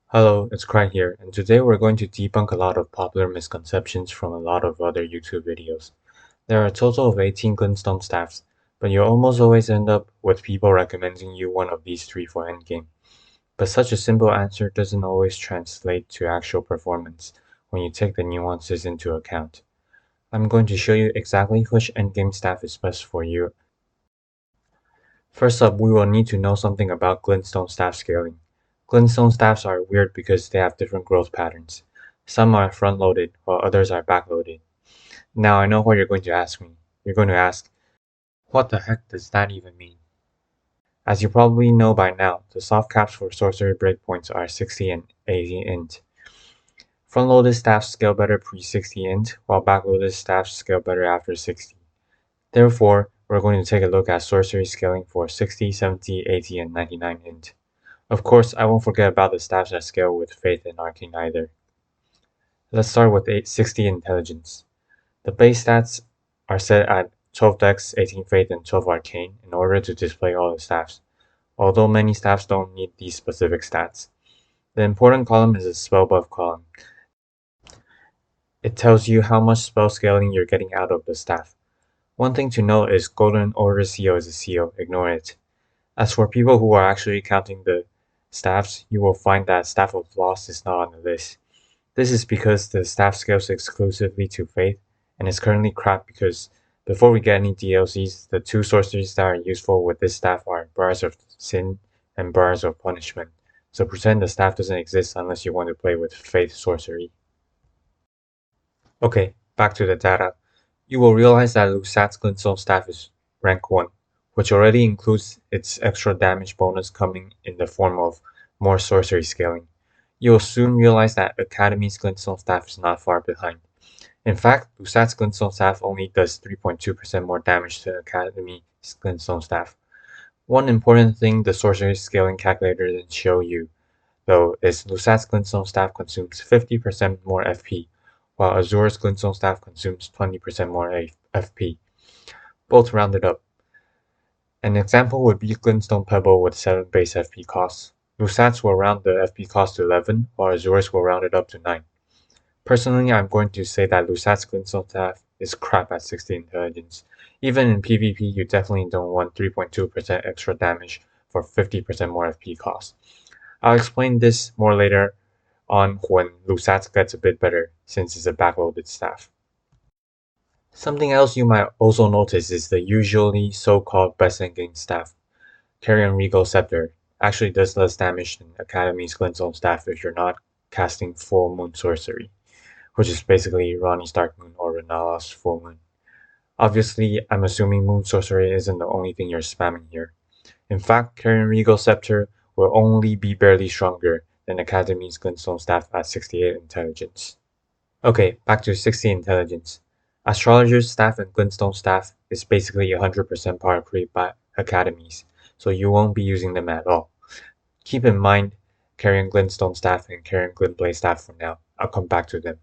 Hello, it's Cry here, and today we're going to debunk a lot of popular misconceptions from a lot of other YouTube videos. There are a total of 18 glintstone staffs, but you'll almost always end up with people recommending you one of these three for endgame. But such a simple answer doesn't always translate to actual performance when you take the nuances into account. I'm going to show you exactly which endgame staff is best for you. First up, we will need to know something about glintstone staff scaling. Glintstone staffs are weird because they have different growth patterns. Some are front-loaded, while others are back-loaded. Now I know what you're going to ask me. You're going to ask, what the heck does that even mean? As you probably know by now, the soft caps for sorcery breakpoints are 60 and 80 int. Front-loaded staffs scale better pre-60 int, while back-loaded staffs scale better after 60. Therefore, we're going to take a look at sorcery scaling for 60, 70, 80, and 99 int. Of course, I won't forget about the staffs that scale with Faith and Arcane either. Let's start with 60 Intelligence. The base stats are set at 12 Dex, 18 Faith, and 12 Arcane in order to display all the staffs, although many staffs don't need these specific stats. The important column is the spell buff column. It tells you how much spell scaling you're getting out of the staff. One thing to note is Golden Order seal is a seal, ignore it. As for people who are actually counting the staffs, you will find that Staff of Loss is not on the list. This is because the staff scales exclusively to Faith, and is currently crap because before we get any DLCs, the two sorceries that are useful with this staff are Bars of Sin and Bars of Punishment, so pretend the staff doesn't exist unless you want to play with Faith sorcery. Okay, back to the data. You will realize that Lusat's Glintstone Staff is rank 1, which already includes its extra damage bonus coming in the form of more sorcery scaling. You will soon realize that Academy's Glintstone Staff is not far behind. In fact, Lusat's Glintstone Staff only does 3.2% more damage to Academy's Glintstone Staff. One important thing the sorcery scaling calculator didn't show you, though, is Lusat's Glintstone Staff consumes 50% more FP, while Azur's Glintstone Staff consumes 20% more FP, both rounded up. An example would be Glintstone Pebble with 7 base FP costs. Lusat's will round the FP cost to 11, while Azur's will round it up to 9. Personally, I'm going to say that Lusat's Glintstone Staff is crap at 60 intelligence. Even in PvP, you definitely don't want 3.2% extra damage for 50% more FP cost. I'll explain this more later on when Lusat gets a bit better, since it's a backloaded staff. Something else you might also notice is the usually so-called best endgame staff, Carian Regal Scepter, actually does less damage than Academy's Glintstone Staff if you're not casting Full Moon Sorcery, which is basically Ronnie's Dark Moon or Renala's Full Moon. Obviously, I'm assuming Moon Sorcery isn't the only thing you're spamming here. In fact, Carian Regal Scepter will only be barely stronger than Academy's Glintstone Staff at 68 intelligence. Okay, back to 60 intelligence. Astrologer's Staff and Glintstone Staff is basically 100% power creep by Academies, so you won't be using them at all. Keep in mind Carian Glintstone Staff and Carian Glintblade Staff for now. I'll come back to them.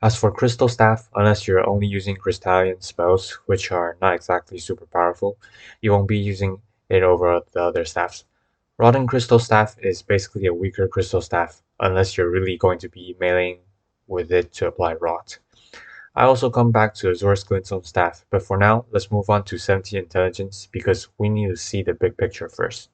As for Crystal Staff, unless you're only using Crystallian spells, which are not exactly super powerful, you won't be using it over the other staffs. Rotten Crystal Staff is basically a weaker Crystal Staff, unless you're really going to be meleeing with it to apply Rot. I also come back to Azur's Glintstone Staff, but for now, let's move on to 70 Intelligence because we need to see the big picture first.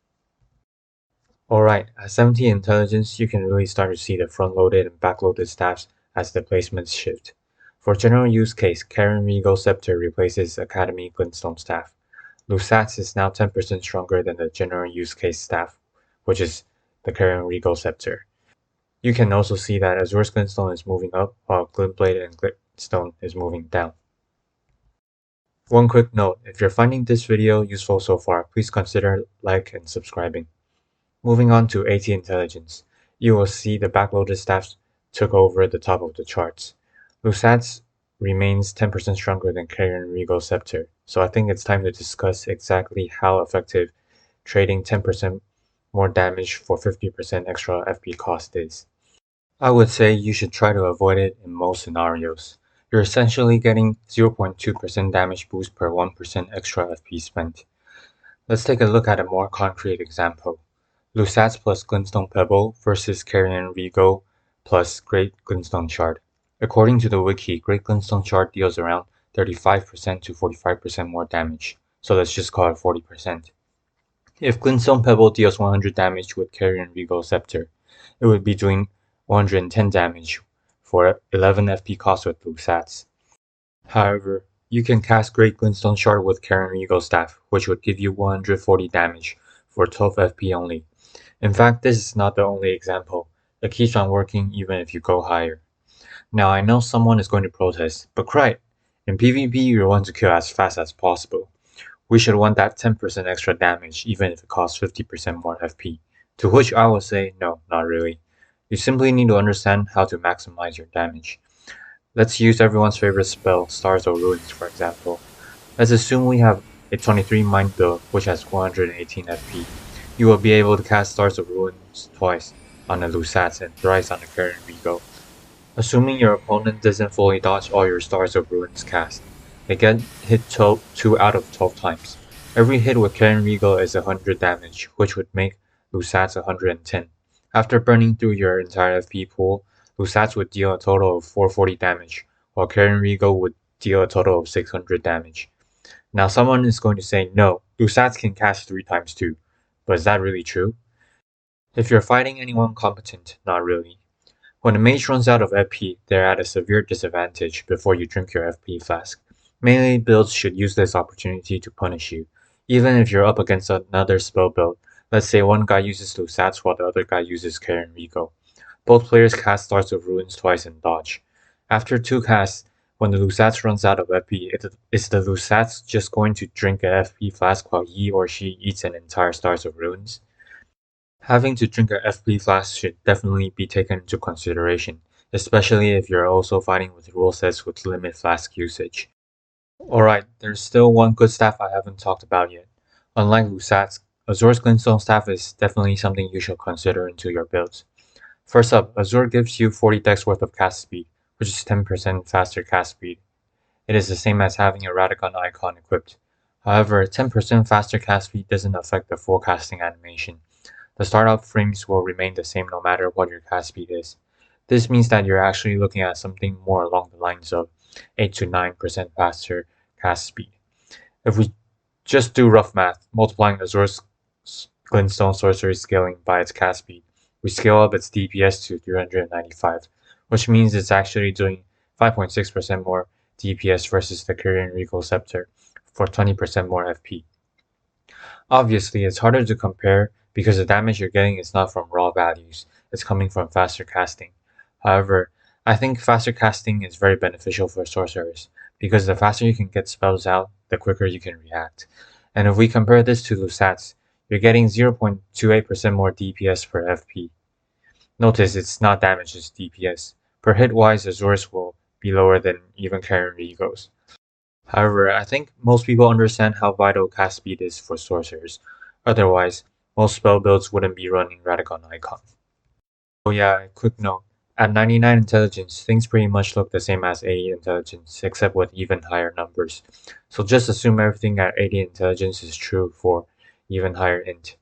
Alright, at 70 Intelligence, you can really start to see the front-loaded and back-loaded staffs as the placements shift. For general use case, Carian Regal Scepter replaces Academy Glintstone Staff. Lusat's is now 10% stronger than the general use case staff, which is the Carian Regal Scepter. You can also see that Azur's Glintstone is moving up, while Glintblade and Glintstone is moving down. One quick note, if you're finding this video useful so far, please consider like and subscribing. Moving on to 80 Intelligence, you will see the backloaded staffs took over the top of the charts. Lusat's remains 10% stronger than Carian Regal Scepter, so I think it's time to discuss exactly how effective trading 10% more damage for 50% extra FP cost is. I would say you should try to avoid it in most scenarios. You're essentially getting 0.2% damage boost per 1% extra FP spent. Let's take a look at a more concrete example. Lusat plus Glintstone Pebble versus Carian Regal plus Great Glintstone Shard. According to the wiki, Great Glintstone Shard deals around 35% to 45% more damage, so let's just call it 40%. If Glintstone Pebble deals 100 damage with Carian Regal Scepter, it would be doing 110 damage for 11 FP cost with Lusats. However, you can cast Great Glintstone Shard with Carian Regal Staff, which would give you 140 damage for 12 FP only. In fact, this is not the only example. It keeps on working even if you go higher. Now I know someone is going to protest, but right, in PvP you want to kill as fast as possible. We should want that 10% extra damage even if it costs 50% more FP. To which I will say, no, not really. You simply need to understand how to maximize your damage. Let's use everyone's favorite spell, Stars of Ruins, for example. Let's assume we have a 23 mind build which has 118 FP. You will be able to cast Stars of Ruins twice on the Lusats and thrice on the Carian Regal. Assuming your opponent doesn't fully dodge all your Stars of Ruins cast, they get hit 2 out of 12 times. Every hit with Carian Regal is 100 damage, which would make Lusats 110. After burning through your entire FP pool, Lusats would deal a total of 440 damage, while Carian Regal would deal a total of 600 damage. Now someone is going to say, no, Lusats can cast 3 times too. But is that really true? If you're fighting anyone competent, not really. When a mage runs out of FP, they're at a severe disadvantage before you drink your FP flask. Melee builds should use this opportunity to punish you, even if you're up against another spell build. Let's say one guy uses Lusats while the other guy uses Carian Regal. Both players cast Stars of Ruins twice and dodge. After 2 casts, when the Lusats runs out of FP, is the Lusats just going to drink an FP flask while he or she eats an entire Stars of Ruins? Having to drink an FP flask should definitely be taken into consideration, especially if you're also fighting with rule sets with limit flask usage. Alright, there's still one good staff I haven't talked about yet. Unlike Lusat's, Azur's Glintstone Staff is definitely something you should consider into your builds. First up, Azur gives you 40 dex worth of cast speed, which is 10% faster cast speed. It is the same as having a Radagon icon equipped. However, 10% faster cast speed doesn't affect the full casting animation. The startup frames will remain the same no matter what your cast speed is. This means that you're actually looking at something more along the lines of 8 to 9% faster cast speed. If we just do rough math, multiplying Azur's Glintstone Sorcery scaling by its cast speed, we scale up its DPS to 395, which means it's actually doing 5.6% more DPS versus the Carian Regal Scepter for 20% more FP. Obviously, it's harder to compare because the damage you're getting is not from raw values, it's coming from faster casting. However, I think faster casting is very beneficial for sorcerers, because the faster you can get spells out, the quicker you can react. And if we compare this to Lusat's, you're getting 0.28% more DPS per FP. Notice it's not damage, it's DPS. Per hit wise, Azur's will be lower than even Carian Regal's. However, I think most people understand how vital cast speed is for sorcerers. Otherwise, most spell builds wouldn't be running Radagon Icon. Oh yeah, quick note. At 99 intelligence, things pretty much look the same as 80 intelligence, except with even higher numbers. So just assume everything at 80 intelligence is true for even higher int.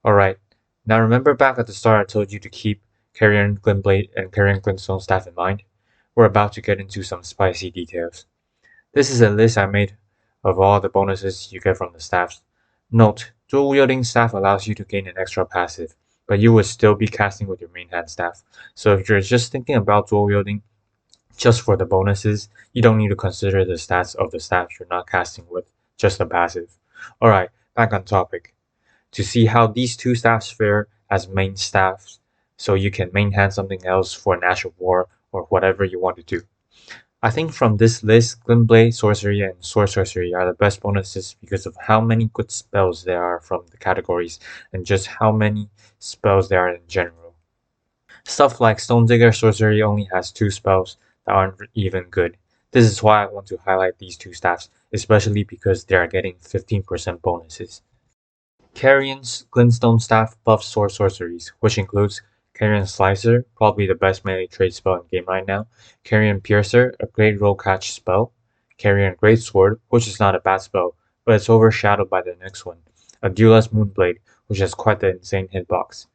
Alright, now remember back at the start I told you to keep Carian Glintblade and Carian Glintstone Staff in mind? We're about to get into some spicy details. This is a list I made of all the bonuses you get from the staffs. Note, dual wielding staff allows you to gain an extra passive, but you would still be casting with your main hand staff. So if you're just thinking about dual wielding just for the bonuses, you don't need to consider the stats of the staff you're not casting with, just the passive. Alright, back on topic. To see how these two staffs fare as main staffs, so you can main hand something else for an Ash of War or whatever you want to do. I think from this list, Glintblade, Sorcery, and Sword Sorcery are the best bonuses because of how many good spells there are from the categories and just how many spells there are in general. Stuff like Stone Digger Sorcery only has 2 spells that aren't even good. This is why I want to highlight these 2 staffs, especially because they are getting 15% bonuses. Carian's Glintstone Staff buffs Sword Sorceries, which includes Carian Slicer, probably the best melee trade spell in game right now, Carian Piercer, a great roll catch spell, Carian Greatsword, which is not a bad spell, but it's overshadowed by the next one, a Duelist Moonblade, which has quite the insane hitbox.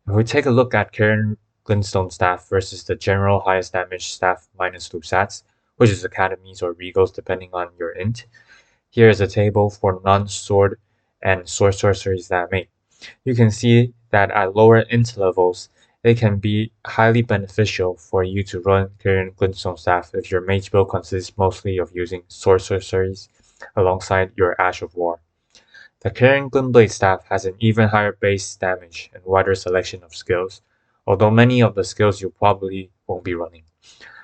If we take a look at Carian Glintstone Staff versus the general highest damage staff minus Lusats, which is academies or regals depending on your int, here is a table for non-sword and sword sorceries that make. You can see that at lower int levels, it can be highly beneficial for you to run Carian Glintstone Staff if your mage build consists mostly of using sword sorceries alongside your Ash of War. The Carian Glintblade staff has an even higher base damage and wider selection of skills, although many of the skills you probably won't be running.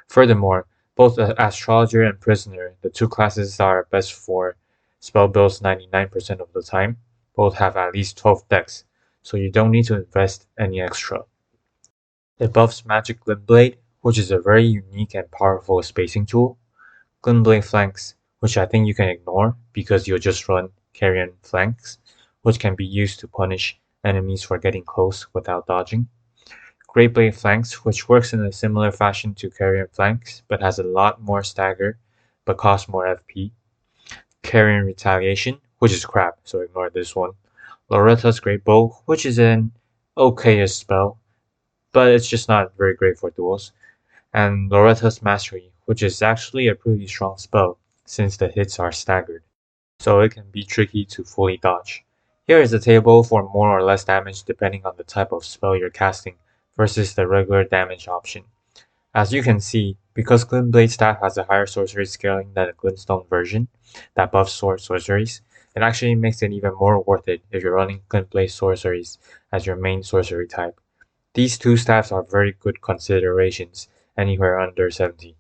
Furthermore, both Astrologer and Prisoner, the two classes that are best for spell builds 99% of the time, both have at least 12 decks, so you don't need to invest any extra. It buffs Magic Glintblade, which is a very unique and powerful spacing tool. Glintblade Flanks, which I think you can ignore because you'll just run Carian Flanks, which can be used to punish enemies for getting close without dodging. Greatbow Flanks, which works in a similar fashion to Carian Flanks, but has a lot more stagger, but costs more FP. Carian Retaliation, which is crap, so ignore this one. Loretta's Greatbow, which is an okay-ish spell, but it's just not very great for duels. And Loretta's Mastery, which is actually a pretty strong spell, since the hits are staggered, so it can be tricky to fully dodge. Here is a table for more or less damage depending on the type of spell you're casting versus the regular damage option. As you can see, because Glintblade Staff has a higher sorcery scaling than the Glintstone version that buffs sword sorceries, it actually makes it even more worth it if you're running Glintblade sorceries as your main sorcery type. These two staffs are very good considerations anywhere under 70.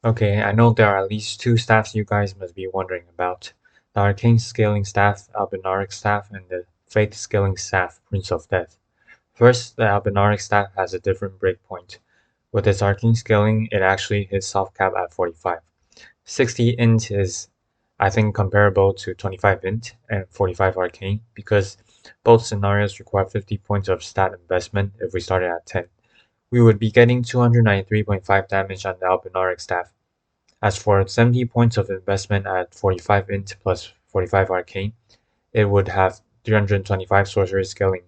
Okay, I know there are at least two staffs you guys must be wondering about. The Arcane Scaling Staff, Albinaric Staff, and the Faith Scaling Staff, Prince of Death. First, the Albinaric Staff has a different breakpoint. With its Arcane Scaling, it actually hits soft cap at 45. 60 int is, I think, comparable to 25 int and 45 Arcane because both scenarios require 50 points of stat investment if we started at 10. We would be getting 293.5 damage on the Albinaric Staff. As for 70 points of investment at 45 int plus 45 Arcane, it would have 325 sorcery scaling,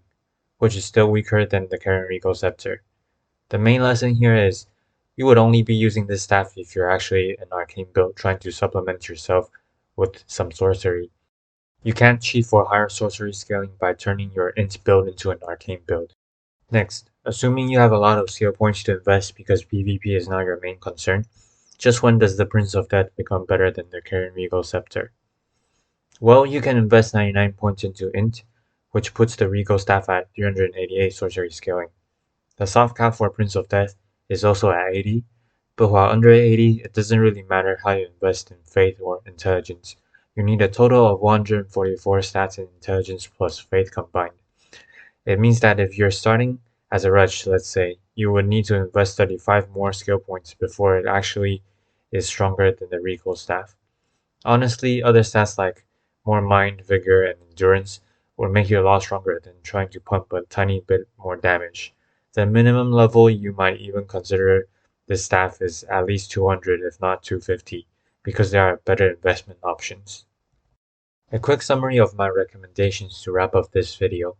which is still weaker than the Carian Regal Scepter. The main lesson here is you would only be using this staff if you're actually an arcane build trying to supplement yourself with some sorcery. You can't cheat for higher sorcery scaling by turning your int build into an arcane build. Next, assuming you have a lot of skill points to invest because PvP is not your main concern, just when does the Prince of Death become better than the Carian Regal Scepter? Well, you can invest 99 points into int, which puts the Regal Staff at 388 sorcery scaling. The soft cap for Prince of Death is also at 80, but while under 80, it doesn't really matter how you invest in Faith or Intelligence. You need a total of 144 stats in Intelligence plus Faith combined. It means that if you're starting as a Wretch, let's say, you would need to invest 35 more skill points before it actually is stronger than the Regal Staff. Honestly, other stats like more Mind, Vigor, and Endurance will make you a lot stronger than trying to pump a tiny bit more damage. The minimum level you might even consider this staff is at least 200 if not 250, because there are better investment options. A quick summary of my recommendations to wrap up this video.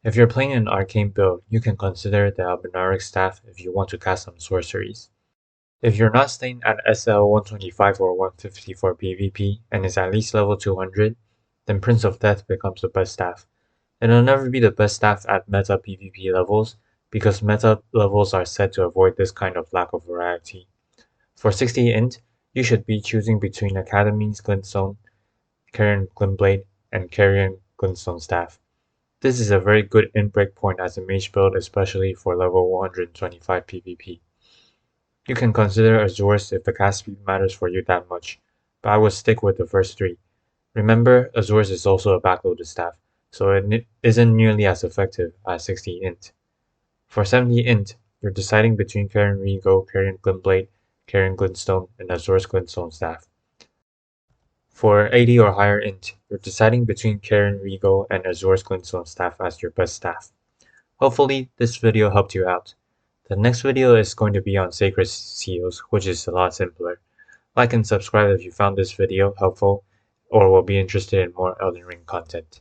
If you're playing an arcane build, you can consider the Albinaric Staff if you want to cast some sorceries. If you're not staying at SL 125 or 150 for PvP and is at least level 200, then Prince of Death becomes the best staff. It'll never be the best staff at meta PvP levels, because meta levels are set to avoid this kind of lack of variety. For 60 int, you should be choosing between Academy's Glintstone, Carian Glintblade, and Carian Glintstone Staff. This is a very good int breakpoint as a mage build, especially for level 125 PvP. You can consider Azur's if the cast speed matters for you that much, but I would stick with the first three. Remember, Azur's is also a backloaded staff, so it isn't nearly as effective as 60 int. For 70 int, you're deciding between Carian Regal, Carian Glintblade, Carian Glintstone, and Azur's Glintstone Staff. For 80 or higher int, you're deciding between Carian Regal and Azur's Glintstone Staff as your best staff. Hopefully, this video helped you out. The next video is going to be on Sacred Seals, which is a lot simpler. Like and subscribe if you found this video helpful or will be interested in more Elden Ring content.